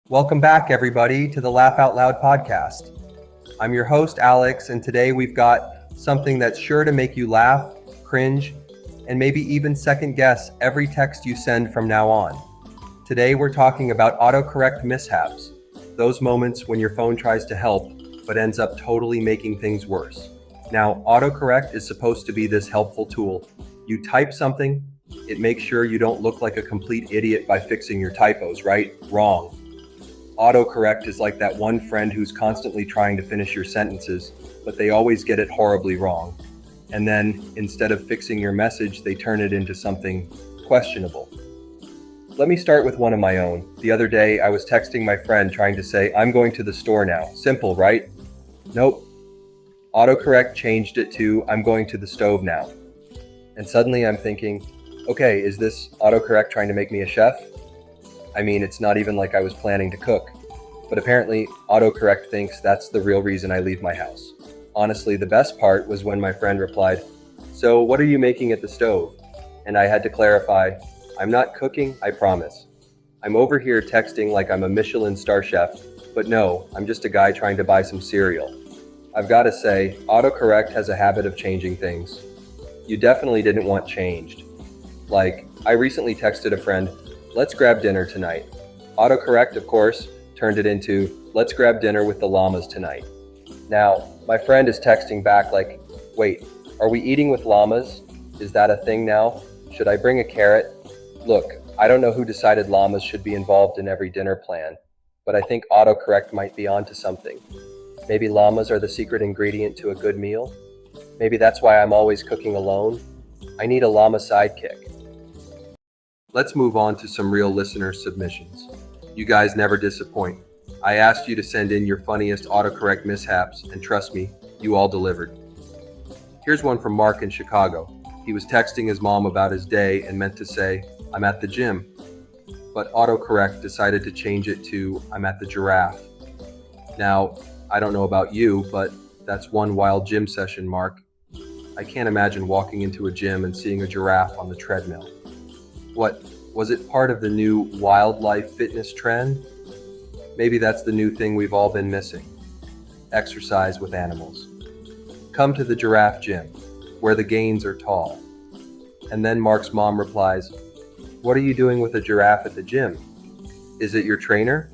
Welcome back, everybody, to the Laugh Out Loud podcast. I'm your host, Alex, and today we've got something that's sure to make you laugh, cringe, and maybe even second guess every text you send from now on. Today we're talking about autocorrect mishaps, those moments when your phone tries to help but ends up totally making things worse. Now, autocorrect is supposed to be this helpful tool. You type something, it makes sure you don't look like a complete idiot by fixing your typos, right? Wrong. Autocorrect is like that one friend who's constantly trying to finish your sentences, but they always get it horribly wrong. And then, instead of fixing your message, they turn it into something questionable. Let me start with one of my own. The other day, I was texting my friend trying to say, "I'm going to the store now." Simple, right? Nope. Autocorrect changed it to, "I'm going to the stove now." And suddenly I'm thinking, okay, is this autocorrect trying to make me a chef? I mean, it's not even like I was planning to cook. But apparently, autocorrect thinks that's the real reason I leave my house. Honestly, the best part was when my friend replied, "So what are you making at the stove?" And I had to clarify, "I'm not cooking, I promise. I'm over here texting like I'm a Michelin star chef, but no, I'm just a guy trying to buy some cereal." I've got to say, autocorrect has a habit of changing things. You definitely didn't want changed. Like, I recently texted a friend, "Let's grab dinner tonight." Autocorrect, of course, turned it into, "Let's grab dinner with the llamas tonight." Now, my friend is texting back like, "Wait, are we eating with llamas? Is that a thing now? Should I bring a carrot?" Look, I don't know who decided llamas should be involved in every dinner plan, but I think autocorrect might be onto something. Maybe llamas are the secret ingredient to a good meal? Maybe that's why I'm always cooking alone? I need a llama sidekick. Let's move on to some real listener submissions. You guys never disappoint. I asked you to send in your funniest autocorrect mishaps, and trust me, you all delivered. Here's one from Mark in Chicago. He was texting his mom about his day and meant to say, "I'm at the gym." But autocorrect decided to change it to, "I'm at the giraffe." Now, I don't know about you, but that's one wild gym session, Mark. I can't imagine walking into a gym and seeing a giraffe on the treadmill. What, was it part of the new wildlife fitness trend? Maybe that's the new thing we've all been missing. Exercise with animals. Come to the giraffe gym, where the gains are tall. And then Mark's mom replies, "What are you doing with a giraffe at the gym? Is it your trainer?"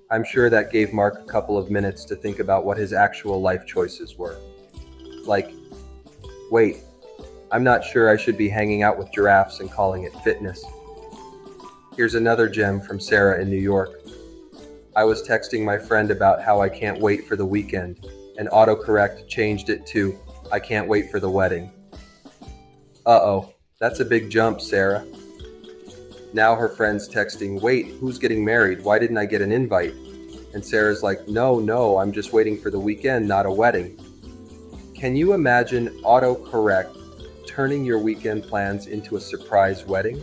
I'm sure that gave Mark a couple of minutes to think about what his actual life choices were. Like, wait, I'm not sure I should be hanging out with giraffes and calling it fitness. Here's another gem from Sarah in New York. I was texting my friend about how I can't wait for the weekend, and autocorrect changed it to, "I can't wait for the wedding." Uh-oh, that's a big jump, Sarah. Now her friend's texting, "Wait, who's getting married? Why didn't I get an invite?" And Sarah's like, No, I'm just waiting for the weekend, not a wedding." Can you imagine autocorrect turning your weekend plans into a surprise wedding?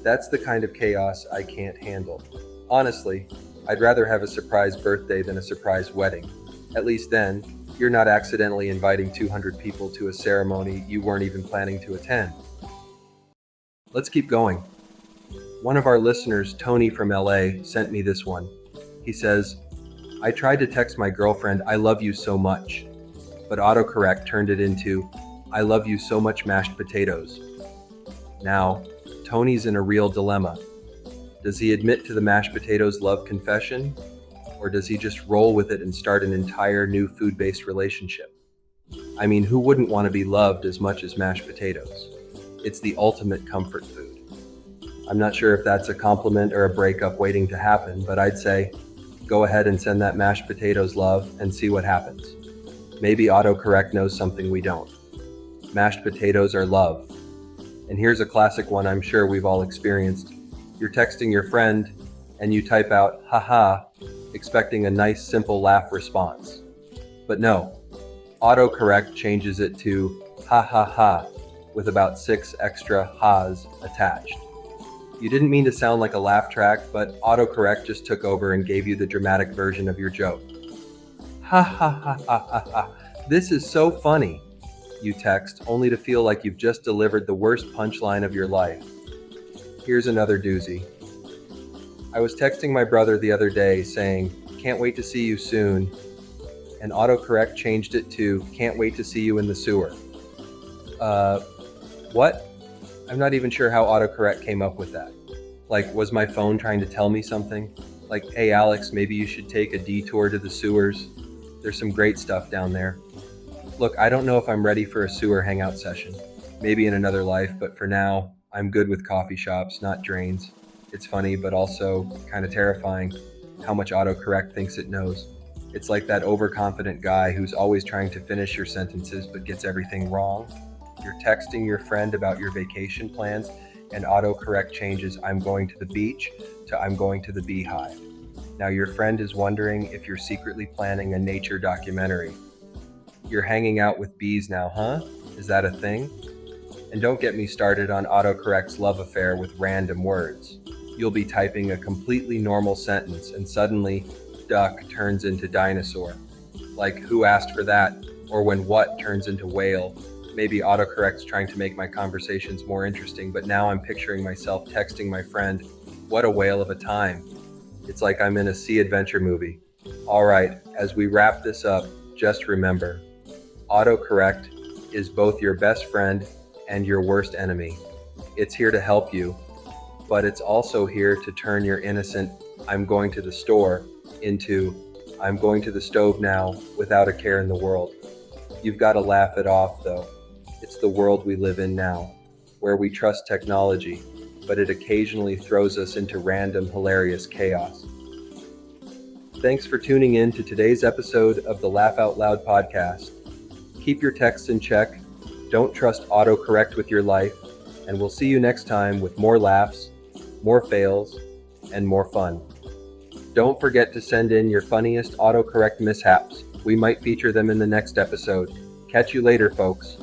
That's the kind of chaos I can't handle. Honestly, I'd rather have a surprise birthday than a surprise wedding. At least then, you're not accidentally inviting 200 people to a ceremony you weren't even planning to attend. Let's keep going. One of our listeners, Tony from LA, sent me this one. He says, "I tried to text my girlfriend, 'I love you so much,' but autocorrect turned it into, 'I love you so much mashed potatoes.'" Now, Tony's in a real dilemma. Does he admit to the mashed potatoes love confession? Or does he just roll with it and start an entire new food-based relationship? I mean, who wouldn't want to be loved as much as mashed potatoes? It's the ultimate comfort food. I'm not sure if that's a compliment or a breakup waiting to happen, but I'd say, go ahead and send that mashed potatoes love and see what happens. Maybe autocorrect knows something we don't. Mashed potatoes are love. And here's a classic one I'm sure we've all experienced. You're texting your friend and you type out, "haha," expecting a nice simple laugh response. But no, autocorrect changes it to, "ha ha ha," with about 6 extra ha's attached. You didn't mean to sound like a laugh track, but autocorrect just took over and gave you the dramatic version of your joke. "Ha ha ha ha ha ha, this is so funny," you text, only to feel like you've just delivered the worst punchline of your life. Here's another doozy. I was texting my brother the other day saying, "Can't wait to see you soon," and autocorrect changed it to, "Can't wait to see you in the sewer." Uh, what? I'm not even sure how autocorrect came up with that. Like, was my phone trying to tell me something? Like, "Hey Alex, maybe you should take a detour to the sewers. There's some great stuff down there." Look, I don't know if I'm ready for a sewer hangout session. Maybe in another life, but for now, I'm good with coffee shops, not drains. It's funny, but also kind of terrifying how much autocorrect thinks it knows. It's like that overconfident guy who's always trying to finish your sentences but gets everything wrong. You're texting your friend about your vacation plans, and autocorrect changes "I'm going to the beach" to "I'm going to the beehive." Now your friend is wondering if you're secretly planning a nature documentary. You're hanging out with bees now, huh? Is that a thing? And don't get me started on autocorrect's love affair with random words. You'll be typing a completely normal sentence and suddenly duck turns into dinosaur. Like, who asked for that? Or when what turns into whale. Maybe autocorrect's trying to make my conversations more interesting, but now I'm picturing myself texting my friend, "What a whale of a time." It's like I'm in a sea adventure movie. All right, as we wrap this up, just remember, autocorrect is both your best friend and your worst enemy. It's here to help you, but it's also here to turn your innocent "I'm going to the store" into "I'm going to the stove now" without a care in the world. You've got to laugh it off, though. It's the world we live in now, where we trust technology, but it occasionally throws us into random, hilarious chaos. Thanks for tuning in to today's episode of the Laugh Out Loud podcast. Keep your texts in check, don't trust autocorrect with your life, and we'll see you next time with more laughs, more fails, and more fun. Don't forget to send in your funniest autocorrect mishaps. We might feature them in the next episode. Catch you later, folks.